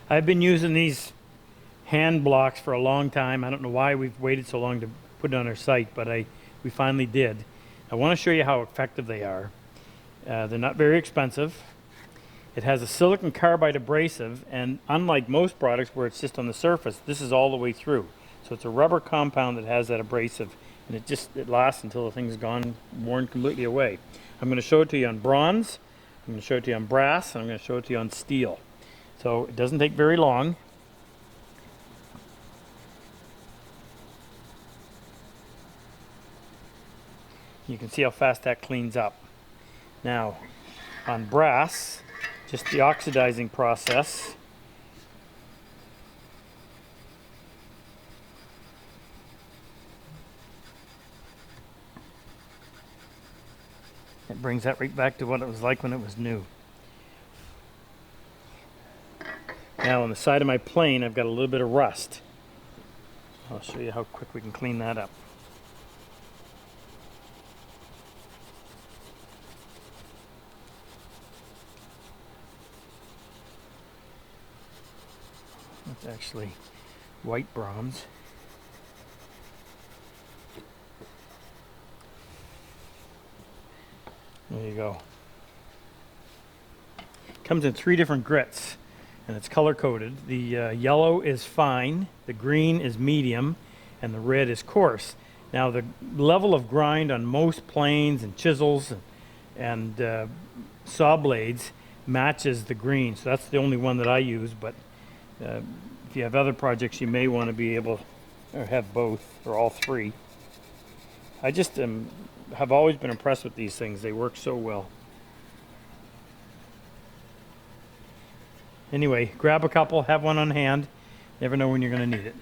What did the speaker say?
I've been using these hand blocks for a long time. I don't know why we've waited so long to put it on our site, but we finally did. I want to show you how effective they are. They're not very expensive. It has a silicon carbide abrasive, and unlike most products where it's just on the surface, this is all the way through. So it's a rubber compound that has that abrasive, and it lasts until the thing's gone, worn completely away. I'm going to show it to you on bronze, I'm going to show it to you on brass, and I'm going to show it to you on steel. So it doesn't take very long. You can see how fast that cleans up. Now, on brass, just the oxidizing process. It brings that right back to what it was like when it was new. Now on the side of my plane, I've got a little bit of rust. I'll show you how quick we can clean that up. It's actually white bronze. There you go. Comes in 3 different grits, and it's color coded. The yellow is fine, the green is medium, and the red is coarse. Now the level of grind on most planes and chisels and saw blades matches the green, so that's the only one that I use, but if you have other projects you may want to be able to have both or all 3. I just have always been impressed with these things. They work so well. Anyway, grab a couple, have one on hand. Never know when you're going to need it.